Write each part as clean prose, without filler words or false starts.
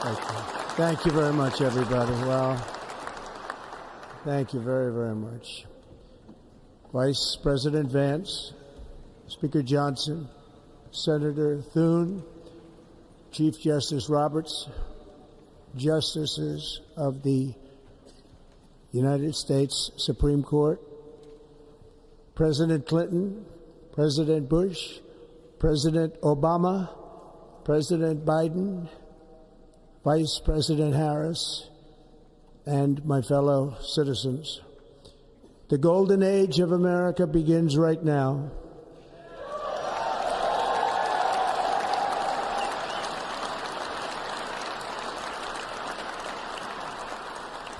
Thank you very much, everybody. Well, thank you very, very much. Vice President Vance, Speaker Johnson, Senator Thune, Chief Justice Roberts, Justices of the United States Supreme Court, President Clinton, President Bush, President Obama, President Biden, Vice President Harris, and my fellow citizens. The golden age of America begins right now.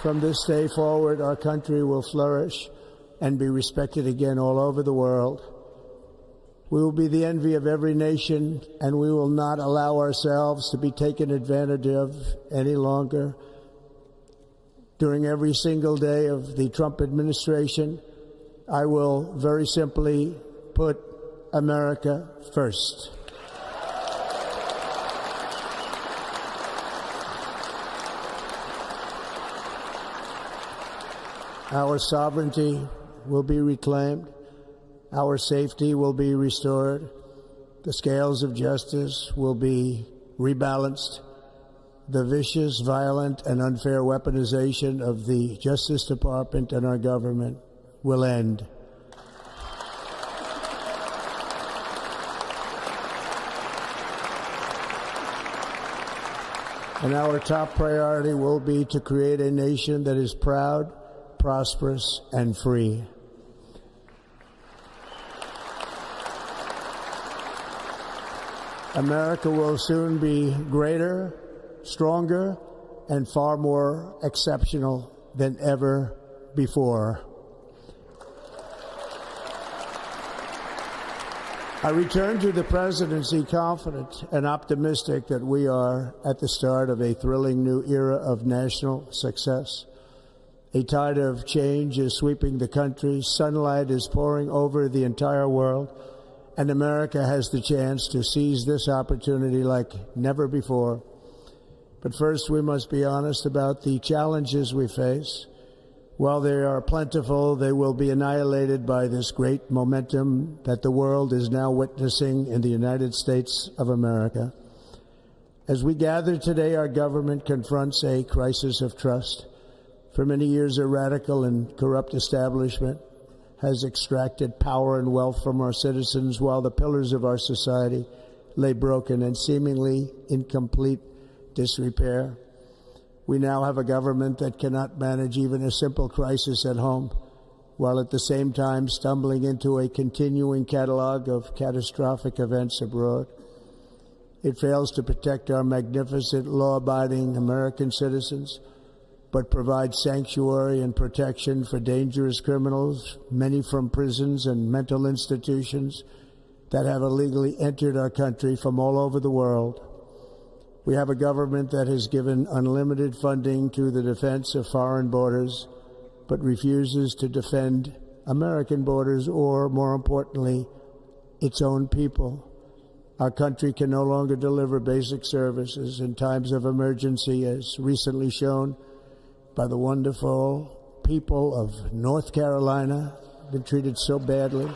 From this day forward, our country will flourish and be respected again all over the world. We will be the envy of every nation, and we will not allow ourselves to be taken advantage of any longer. During every single day of the Trump administration, I will very simply put America first. Our sovereignty will be reclaimed. Our safety will be restored. The scales of justice will be rebalanced. The vicious, violent, and unfair weaponization of the Justice Department and our government will end. And our top priority will be to create a nation that is proud, prosperous, and free. America will soon be greater, stronger, and far more exceptional than ever before. I return to the presidency confident and optimistic that we are at the start of a thrilling new era of national success. A tide of change is sweeping the country. Sunlight is pouring over the entire world. And America has the chance to seize this opportunity like never before. But first, we must be honest about the challenges we face. While they are plentiful, they will be annihilated by this great momentum that the world is now witnessing in the United States of America. As we gather today, our government confronts a crisis of trust. For many years, a radical and corrupt establishment has extracted power and wealth from our citizens while the pillars of our society lay broken and seemingly in complete disrepair. We now have a government that cannot manage even a simple crisis at home, while at the same time stumbling into a continuing catalog of catastrophic events abroad. It fails to protect our magnificent, law-abiding American citizens, but provides sanctuary and protection for dangerous criminals, many from prisons and mental institutions that have illegally entered our country from all over the world. We have a government that has given unlimited funding to the defense of foreign borders, but refuses to defend American borders or, more importantly, its own people. Our country can no longer deliver basic services in times of emergency, as recently shown by the wonderful people of North Carolina, been treated so badly.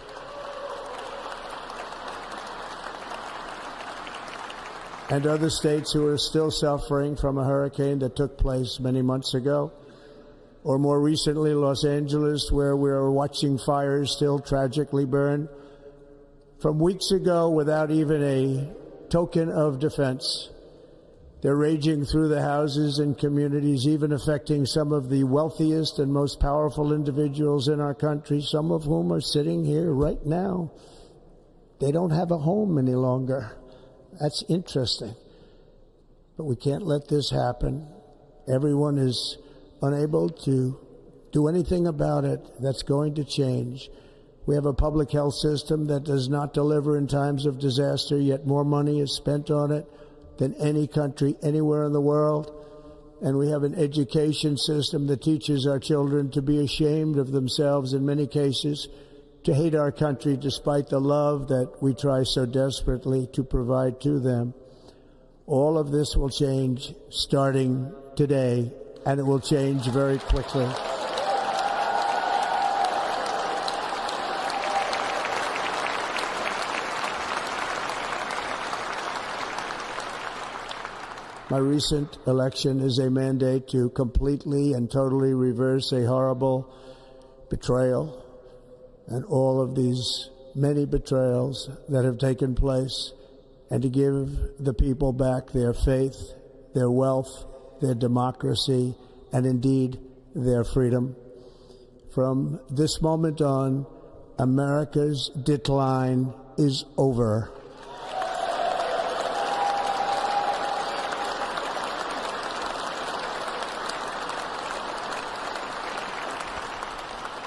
And other states who are still suffering from a hurricane that took place many months ago. Or more recently, Los Angeles, where we are watching fires still tragically burn from weeks ago without even a token of defense. They're raging through the houses and communities, even affecting some of the wealthiest and most powerful individuals in our country, some of whom are sitting here right now. They don't have a home any longer. That's interesting. But we can't let this happen. Everyone is unable to do anything about it. That's going to change. We have a public health system that does not deliver in times of disaster, yet more money is spent on it than any country anywhere in the world. And we have an education system that teaches our children to be ashamed of themselves in many cases, to hate our country despite the love that we try so desperately to provide to them. All of this will change starting today, and it will change very quickly. My recent election is a mandate to completely and totally reverse a horrible betrayal and all of these many betrayals that have taken place, and to give the people back their faith, their wealth, their democracy, and indeed their freedom. From this moment on, America's decline is over.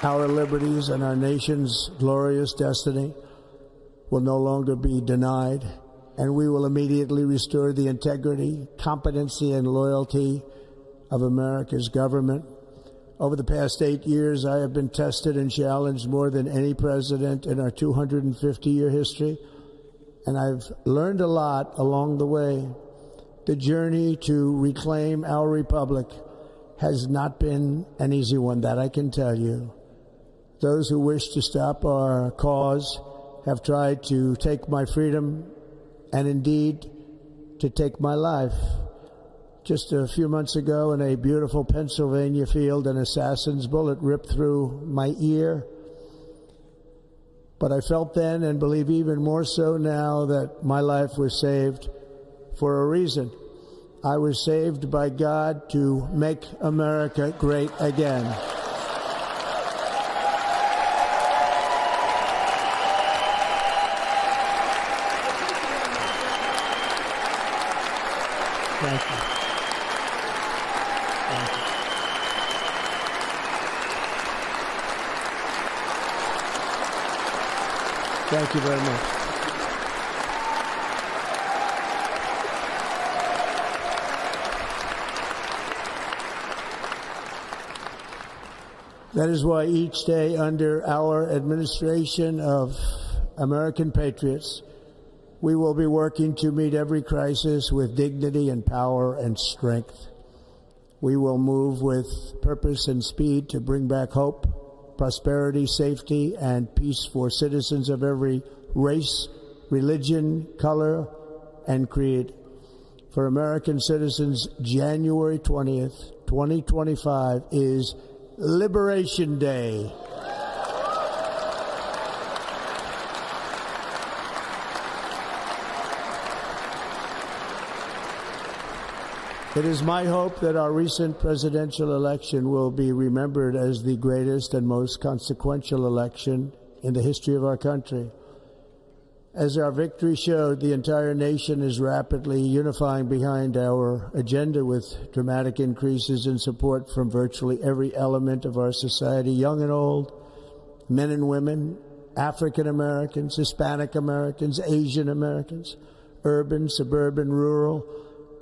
Our liberties and our nation's glorious destiny will no longer be denied, and we will immediately restore the integrity, competency, and loyalty of America's government. Over the past 8 years, I have been tested and challenged more than any president in our 250-year history, and I've learned a lot along the way. The journey to reclaim our republic has not been an easy one, that I can tell you. Those who wish to stop our cause have tried to take my freedom and indeed to take my life. Just a few months ago in a beautiful Pennsylvania field, an assassin's bullet ripped through my ear. But I felt then, and believe even more so now, that my life was saved for a reason. I was saved by God to make America great again. Thank you. Thank you. Thank you very much. That is why each day under our administration of American patriots, we will be working to meet every crisis with dignity and power and strength. We will move with purpose and speed to bring back hope, prosperity, safety, and peace for citizens of every race, religion, color, and creed. For American citizens, January 20th, 2025 is Liberation Day. It is my hope that our recent presidential election will be remembered as the greatest and most consequential election in the history of our country. As our victory showed, the entire nation is rapidly unifying behind our agenda with dramatic increases in support from virtually every element of our society, young and old, men and women, African Americans, Hispanic Americans, Asian Americans, urban, suburban, rural.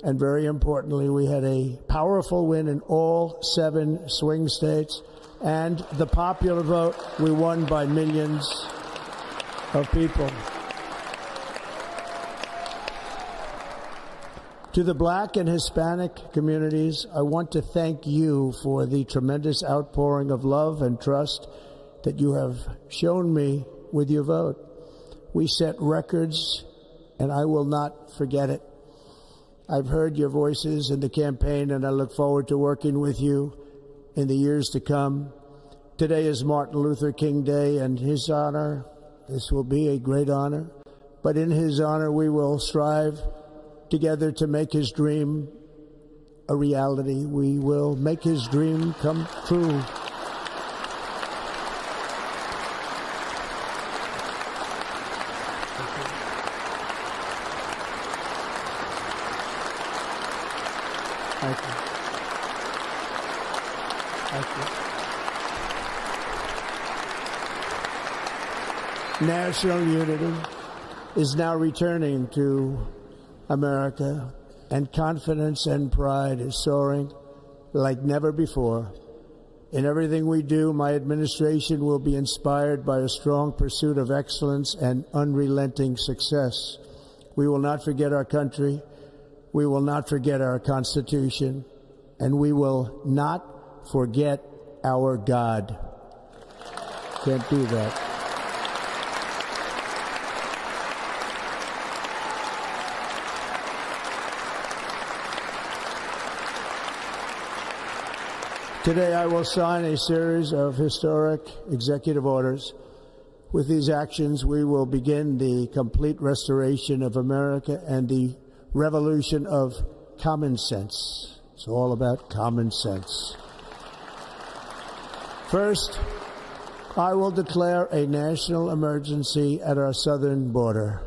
And very importantly, we had a powerful win in all 7 swing states. And the popular vote, we won by millions of people. To the Black and Hispanic communities, I want to thank you for the tremendous outpouring of love and trust that you have shown me with your vote. We set records, and I will not forget it. I've heard your voices in the campaign, and I look forward to working with you in the years to come. Today is Martin Luther King Day, and his honor, this will be a great honor, but in his honor we will strive together to make his dream a reality. We will make his dream come true. Thank you. Thank you. National unity is now returning to America, and confidence and pride is soaring like never before. In everything we do, my administration will be inspired by a strong pursuit of excellence and unrelenting success. We will not forget our country. We will not forget our Constitution, and we will not forget our God. Can't do that. Today I will sign a series of historic executive orders. With these actions, we will begin the complete restoration of America and the revolution of common sense. It's all about common sense. First, I will declare a national emergency at our southern border.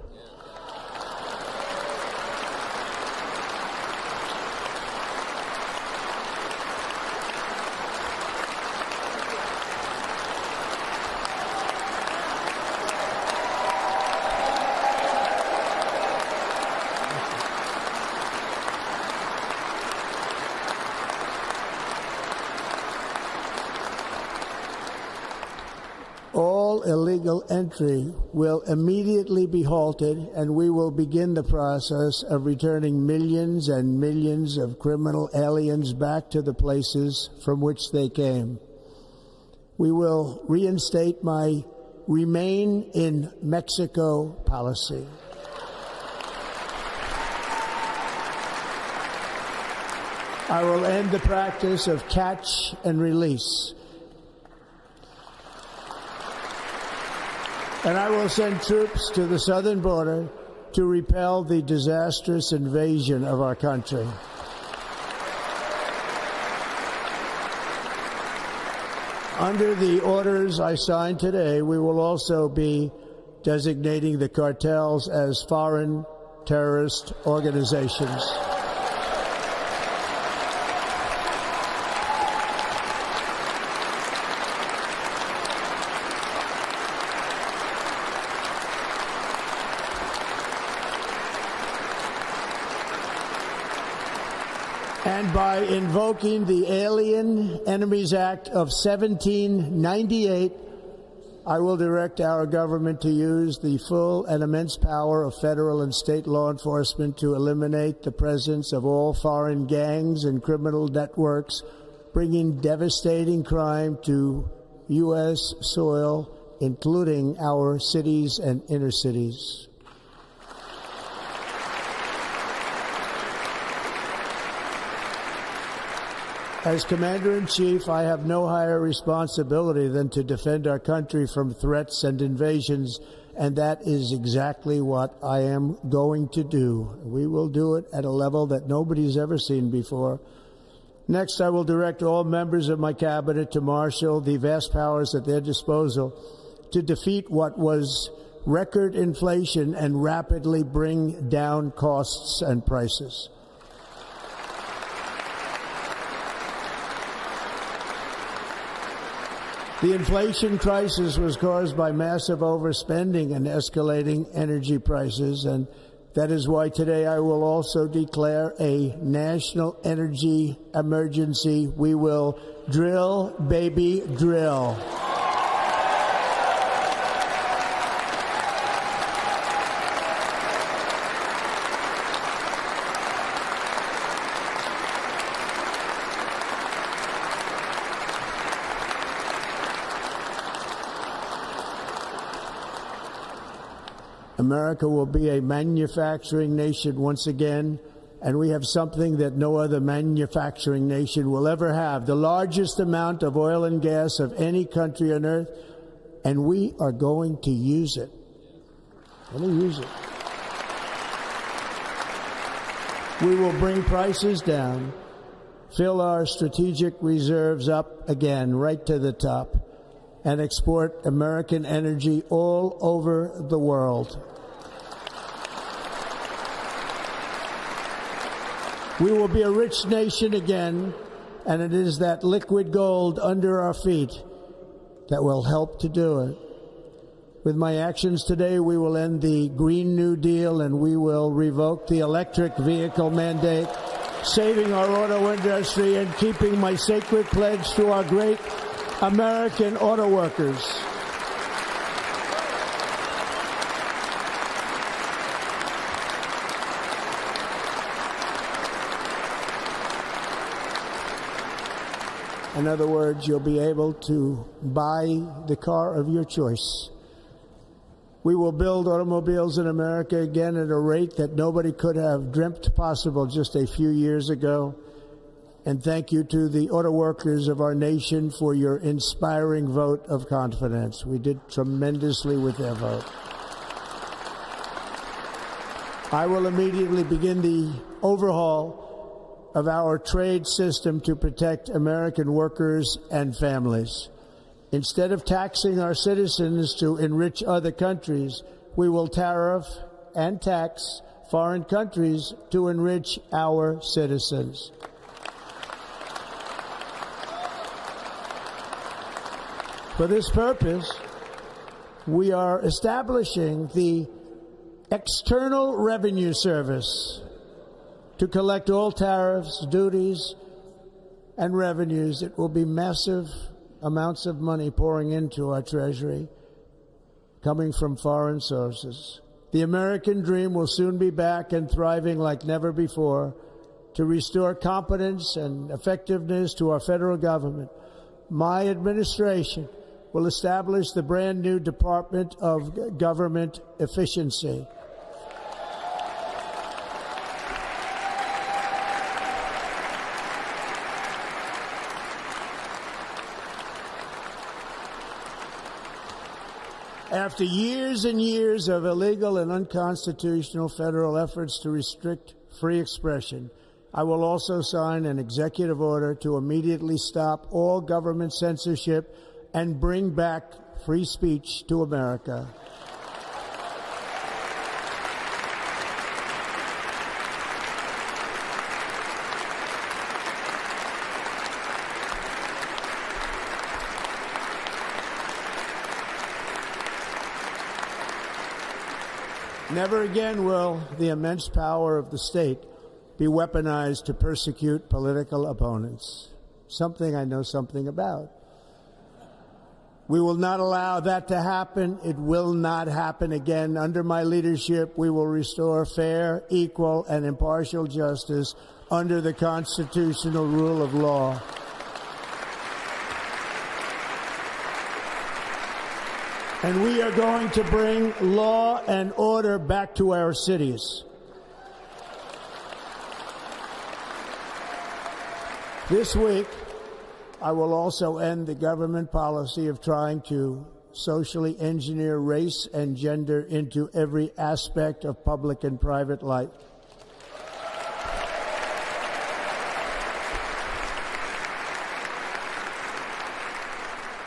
All illegal entry will immediately be halted, and we will begin the process of returning millions and millions of criminal aliens back to the places from which they came. We will reinstate my Remain in Mexico policy. I will end the practice of catch and release. And I will send troops to the southern border to repel the disastrous invasion of our country. Under the orders I signed today, we will also be designating the cartels as foreign terrorist organizations. And by invoking the Alien Enemies Act of 1798, I will direct our government to use the full and immense power of federal and state law enforcement to eliminate the presence of all foreign gangs and criminal networks, bringing devastating crime to U.S. soil, including our cities and inner cities. As Commander-in-Chief, I have no higher responsibility than to defend our country from threats and invasions, and that is exactly what I am going to do. We will do it at a level that nobody's ever seen before. Next, I will direct all members of my cabinet to marshal the vast powers at their disposal to defeat what was record inflation and rapidly bring down costs and prices. The inflation crisis was caused by massive overspending and escalating energy prices, and that is why today I will also declare a national energy emergency. We will drill, baby, drill. America will be a manufacturing nation once again, and we have something that no other manufacturing nation will ever have, the largest amount of oil and gas of any country on earth, and we are going to use it. We will bring prices down, fill our strategic reserves up again, right to the top, and export American energy all over the world. We will be a rich nation again, and it is that liquid gold under our feet that will help to do it. With my actions today, we will end the Green New Deal, and we will revoke the electric vehicle mandate, saving our auto industry and keeping my sacred pledge to our great American auto workers. In other words, you'll be able to buy the car of your choice. We will build automobiles in America again at a rate that nobody could have dreamt possible just a few years ago. And thank you to the auto workers of our nation for your inspiring vote of confidence. We did tremendously with their vote. I will immediately begin the overhaul of our trade system to protect American workers and families. Instead of taxing our citizens to enrich other countries, we will tariff and tax foreign countries to enrich our citizens. For this purpose, we are establishing the External Revenue Service to collect all tariffs, duties, and revenues. It will be massive amounts of money pouring into our Treasury, coming from foreign sources. The American dream will soon be back and thriving like never before to restore competence and effectiveness to our federal government. My administration will establish the brand new Department of Government Efficiency. After years and years of illegal and unconstitutional federal efforts to restrict free expression, I will also sign an executive order to immediately stop all government censorship and bring back free speech to America. Never again will the immense power of the state be weaponized to persecute political opponents, something I know something about. We will not allow that to happen. It will not happen again. Under my leadership, we will restore fair, equal, and impartial justice under the constitutional rule of law. And we are going to bring law and order back to our cities. This week, I will also end the government policy of trying to socially engineer race and gender into every aspect of public and private life.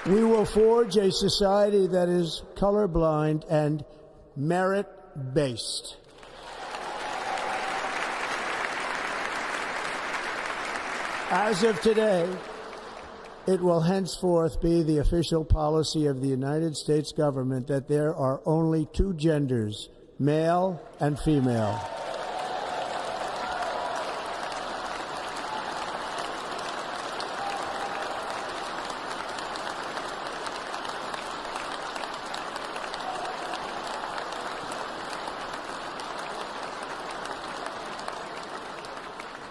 We will forge a society that is colorblind and merit-based. As of today, it will henceforth be the official policy of the United States government that there are only two genders, male and female.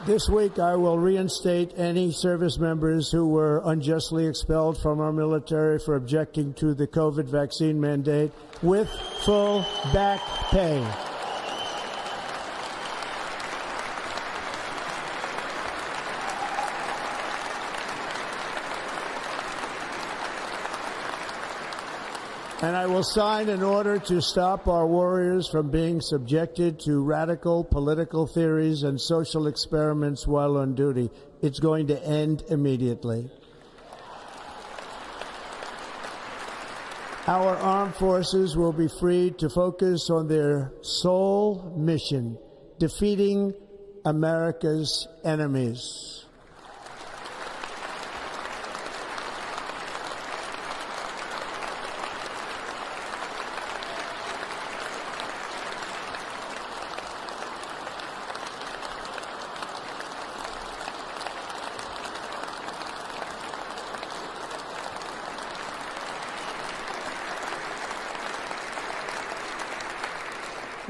This week, I will reinstate any service members who were unjustly expelled from our military for objecting to the COVID vaccine mandate with full back pay. And I will sign an order to stop our warriors from being subjected to radical political theories and social experiments while on duty. It's going to end immediately. Our armed forces will be freed to focus on their sole mission, defeating America's enemies.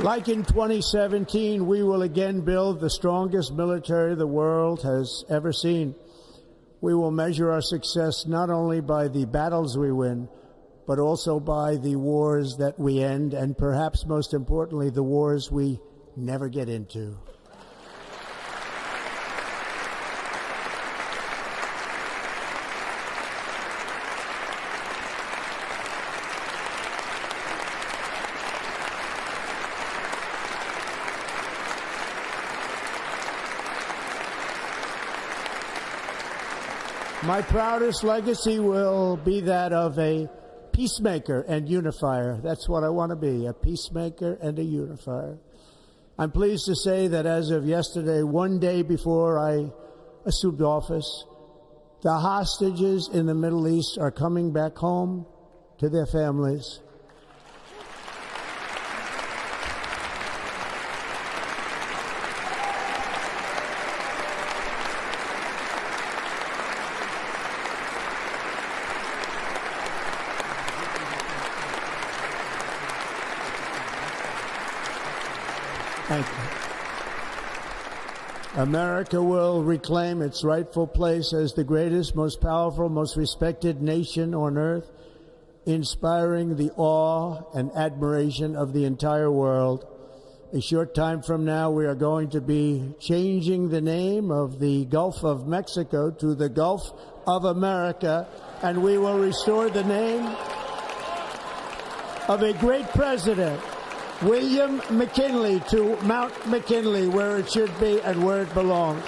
Like in 2017, we will again build the strongest military the world has ever seen. We will measure our success not only by the battles we win, but also by the wars that we end, and perhaps most importantly, the wars we never get into. My proudest legacy will be that of a peacemaker and unifier. That's what I want to be, a peacemaker and a unifier. I'm pleased to say that as of yesterday, one day before I assumed office, the hostages in the Middle East are coming back home to their families. Thank you. America will reclaim its rightful place as the greatest, most powerful, most respected nation on earth, inspiring the awe and admiration of the entire world. A short time from now, we are going to be changing the name of the Gulf of Mexico to the Gulf of America, and we will restore the name of a great president, William McKinley, to Mount McKinley, where it should be and where it belongs.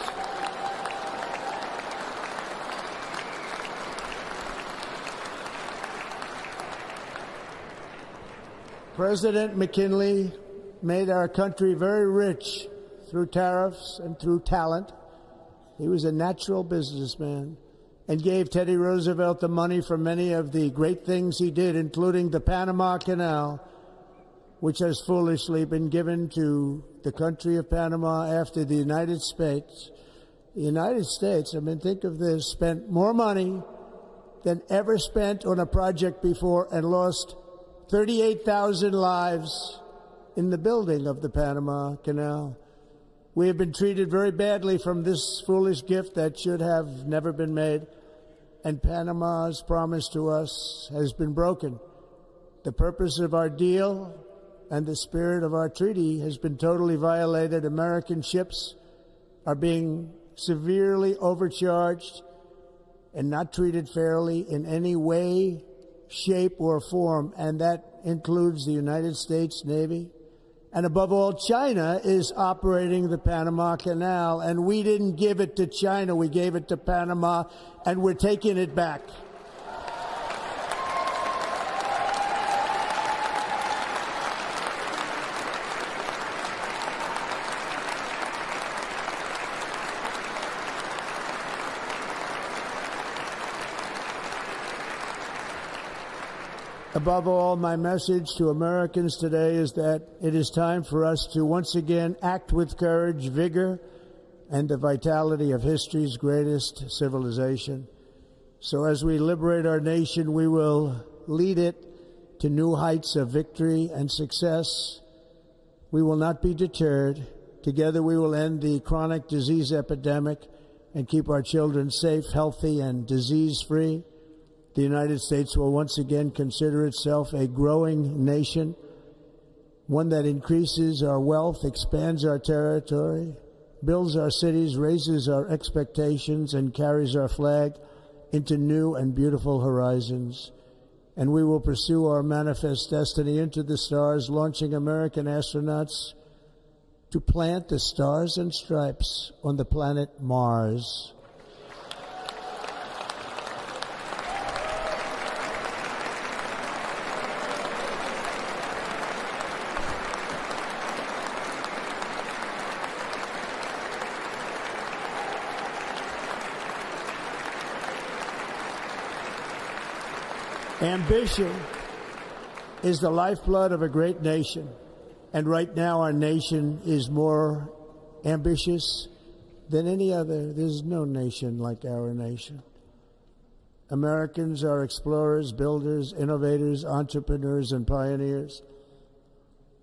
President McKinley made our country very rich through tariffs and through talent. He was a natural businessman and gave Teddy Roosevelt the money for many of the great things he did, including the Panama Canal, which has foolishly been given to the country of Panama after the United States. The United States, I mean, think of this, spent more money than ever spent on a project before and lost 38,000 lives in the building of the Panama Canal. We have been treated very badly from this foolish gift that should have never been made, and Panama's promise to us has been broken. The purpose of our deal and the spirit of our treaty has been totally violated. American ships are being severely overcharged and not treated fairly in any way, shape, or form, and that includes the United States Navy. And above all, China is operating the Panama Canal, and we didn't give it to China, we gave it to Panama, and we're taking it back. Above all, my message to Americans today is that it is time for us to once again act with courage, vigor, and the vitality of history's greatest civilization. So as we liberate our nation, we will lead it to new heights of victory and success. We will not be deterred. Together we will end the chronic disease epidemic and keep our children safe, healthy, and disease-free. The United States will once again consider itself a growing nation, one that increases our wealth, expands our territory, builds our cities, raises our expectations, and carries our flag into new and beautiful horizons. And we will pursue our manifest destiny into the stars, launching American astronauts to plant the stars and stripes on the planet Mars. Ambition is the lifeblood of a great nation, and right now our nation is more ambitious than any other. There's no nation like our nation. Americans are explorers, builders, innovators, entrepreneurs, and pioneers.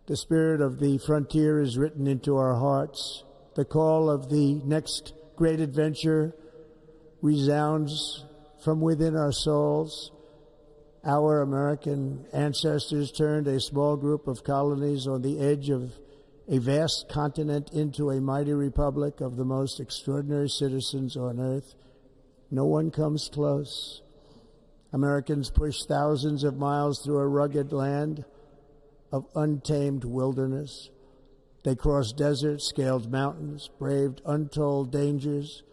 The spirit of the frontier is written into our hearts. The call of the next great adventure resounds from within our souls. Our American ancestors turned a small group of colonies on the edge of a vast continent into a mighty republic of the most extraordinary citizens on earth. No one comes close. Americans pushed thousands of miles through a rugged land of untamed wilderness. They crossed deserts, scaled mountains, braved untold dangers,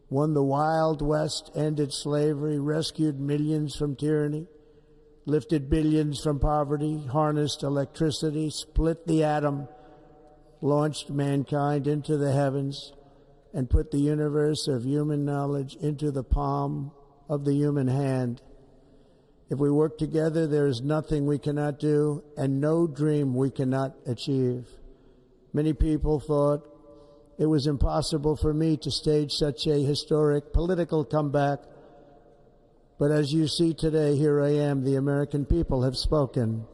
won the Wild West, ended slavery, rescued millions from tyranny, lifted billions from poverty, harnessed electricity, split the atom, launched mankind into the heavens, and put the universe of human knowledge into the palm of the human hand. If we work together, there is nothing we cannot do and no dream we cannot achieve. Many people thought it was impossible for me to stage such a historic political comeback. But as you see today, here I am. The American people have spoken.